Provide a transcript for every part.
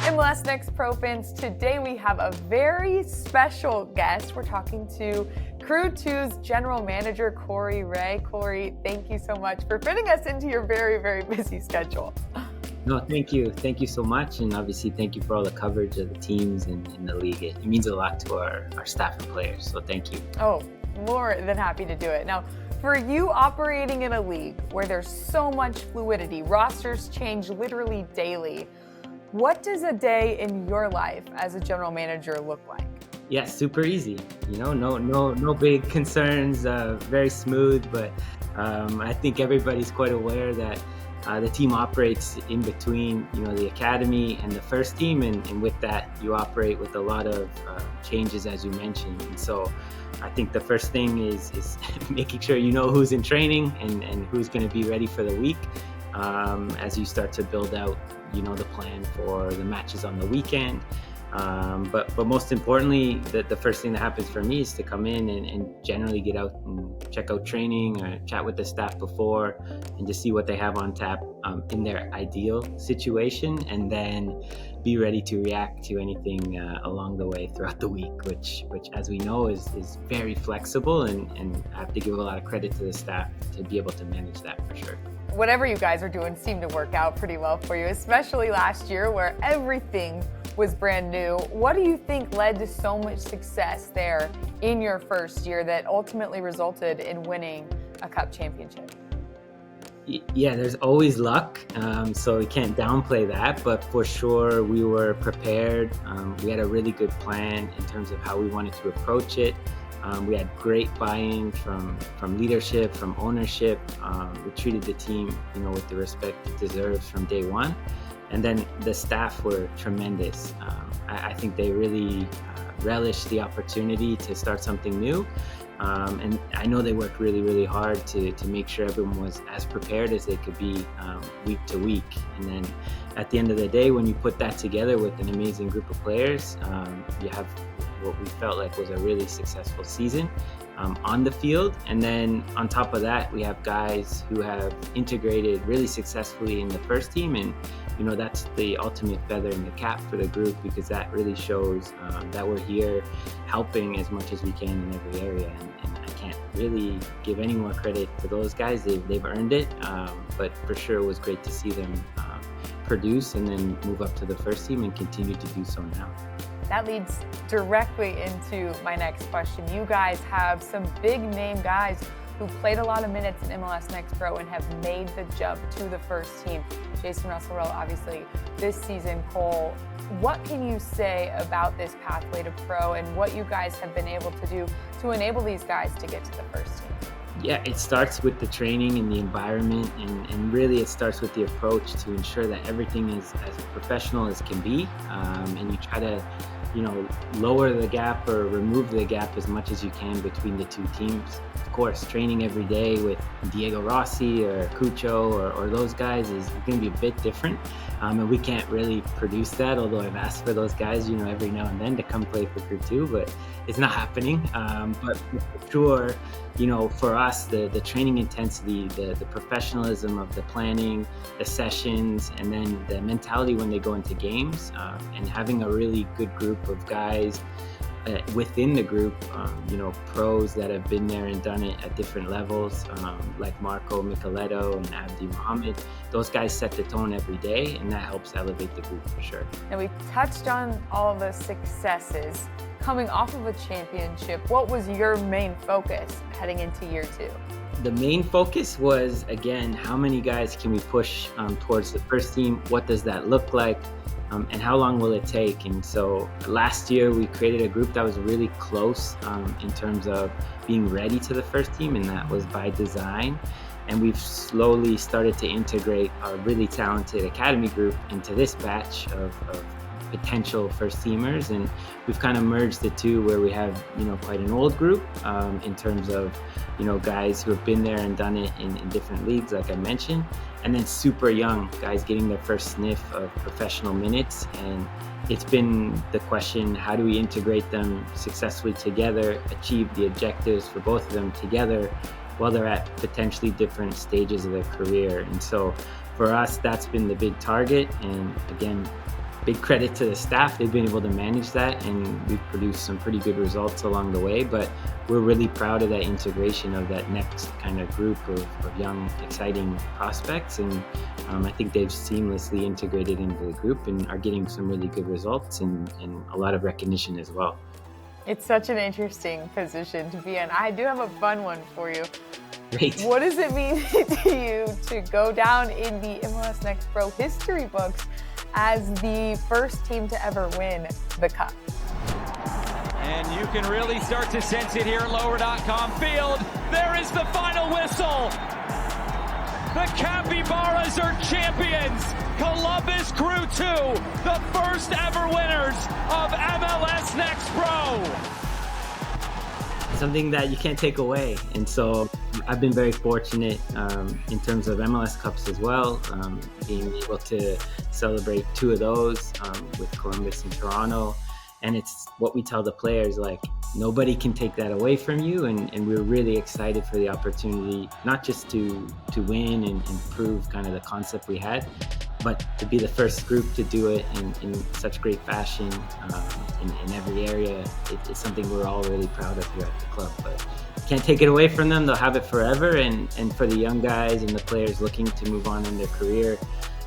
MLS Next Pro fans, today we have a very special guest. We're talking to Crew 2's General Manager, Corey Wray. Corey, thank you so much for fitting us into your very, very busy schedule. No, thank you. Thank you so much. And obviously, thank you for all the coverage of the teams and in the league. It means a lot to our staff and players. So thank you. Oh, more than happy to do it. Now, for you operating in a league where there's so much fluidity, rosters change literally daily, what does a day in your life as a general manager look like? Yeah, super easy. You know, no big concerns. Very smooth. But I think everybody's quite aware that the team operates in between, the academy and the first team, and with that, you operate with a lot of changes, as you mentioned. And so, I think the first thing is making sure you know who's in training and who's going to be ready for the week. As you start to build out, the plan for the matches on the weekend. But most importantly, the first thing that happens for me is to come in and generally get out and check out training or chat with the staff before and just see what they have on tap in their ideal situation, and then be ready to react to anything along the way throughout the week, which as we know is very flexible, and I have to give a lot of credit to the staff to be able to manage that for sure. Whatever you guys are doing seemed to work out pretty well for you, especially last year where everything was brand new. What do you think led to so much success there in your first year that ultimately resulted in winning a cup championship? Yeah, there's always luck, so we can't downplay that, but for sure we were prepared. We had a really good plan in terms of how we wanted to approach it. We had great buy-in from leadership, from ownership. We treated the team, with the respect it deserves from day one. And then the staff were tremendous. I think they really relished the opportunity to start something new. And I know they worked really, really hard to make sure everyone was as prepared as they could be week to week. And then at the end of the day, when you put that together with an amazing group of players, you have what we felt like was a really successful season on the field. And then on top of that, we have guys who have integrated really successfully in the first team. And that's the ultimate feather in the cap for the group, because that really shows that we're here helping as much as we can in every area. And I can't really give any more credit to those guys. They've earned it. But for sure, it was great to see them produce and then move up to the first team and continue to do so now. That leads directly into my next question. You guys have some big name guys who played a lot of minutes in MLS Next Pro and have made the jump to the first team. Jason Russell-Rowe, obviously, this season. Cole, what can you say about this pathway to pro and what you guys have been able to do to enable these guys to get to the first team? Yeah, it starts with the training and the environment, and really it starts with the approach to ensure that everything is as professional as can be, and you try to lower the gap or remove the gap as much as you can between the two teams. Of course, training every day with Diego Rossi or Cucho or those guys is going to be a bit different, and we can't really produce that, although I've asked for those guys every now and then to come play for Crew 2, but it's not happening. But for sure, for us, the training intensity, the professionalism of the planning, the sessions, and then the mentality when they go into games, and having a really good group of guys within the group, pros that have been there and done it at different levels, like Marco Micheletto and Abdi Mohammed. Those guys set the tone every day, and that helps elevate the group for sure. And we touched on all of the successes coming off of a championship. What was your main focus heading into year two? The main focus was, again, how many guys can we push towards the first team? What does that look like? And how long will it take? And so last year we created a group that was really close in terms of being ready to the first team, and that was by design. And we've slowly started to integrate our really talented academy group into this batch of potential first teamers, and we've kind of merged the two where we have quite an old group in terms of guys who have been there and done it in different leagues, like I mentioned, and then super young guys getting their first sniff of professional minutes. And it's been the question, how do we integrate them successfully together, achieve the objectives for both of them together while they're at potentially different stages of their career? And so for us, that's been the big target. And again, big credit to the staff. They've been able to manage that, and we've produced some pretty good results along the way. But we're really proud of that integration of that next kind of group of young, exciting prospects. And I think they've seamlessly integrated into the group and are getting some really good results and a lot of recognition as well. It's such an interesting position to be in. I do have a fun one for you. Great. What does it mean to you to go down in the MLS Next Pro history books as the first team to ever win the Cup? And you can really start to sense it here at Lower.com Field. There is the final whistle. The Capybaras are champions. Columbus Crew 2, the first ever winners of MLS Next Pro. Something that you can't take away. And so I've been very fortunate in terms of MLS Cups as well, being able to celebrate 2 of those with Columbus and Toronto. And it's what we tell the players, like, nobody can take that away from you. And we're really excited for the opportunity, not just to win and prove kind of the concept we had, but to be the first group to do it in such great fashion in every area. It's something we're all really proud of here at the club. But can't take it away from them. They'll have it forever. And for the young guys and the players looking to move on in their career,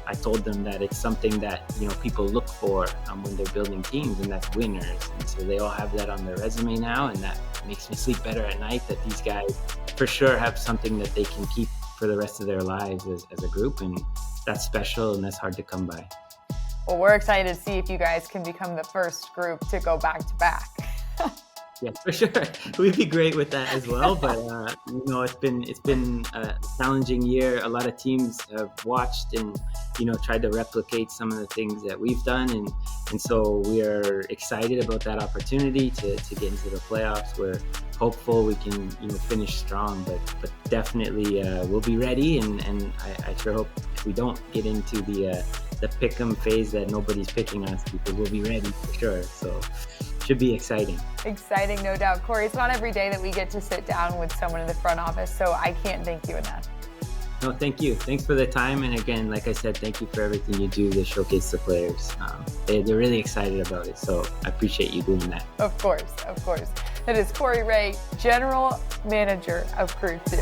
I told them that it's something that, you know, people look for when they're building teams, and that's winners. And so they all have that on their resume now, and that makes me sleep better at night, that these guys for sure have something that they can keep for the rest of their lives as a group. And that's special, and that's hard to come by. Well, we're excited to see if you guys can become the first group to go back to back. Yeah, for sure. We'd be great with that as well. But you know, it's been a challenging year. A lot of teams have watched and, you know, tried to replicate some of the things that we've done, and so we are excited about that opportunity to get into the playoffs. We're hopeful we can, you know, finish strong, but definitely we'll be ready. And I sure hope if we don't get into the pick 'em phase that nobody's picking us, because we'll be ready for sure. So should be exciting. Exciting, no doubt. Corey, it's not every day that we get to sit down with someone in the front office, so I can't thank you enough. No, thank you. Thanks for the time. And again, like I said, thank you for everything you do to showcase the players. They're really excited about it, so I appreciate you doing that. Of course, of course. That is Corey Wray, General Manager of Crew 2.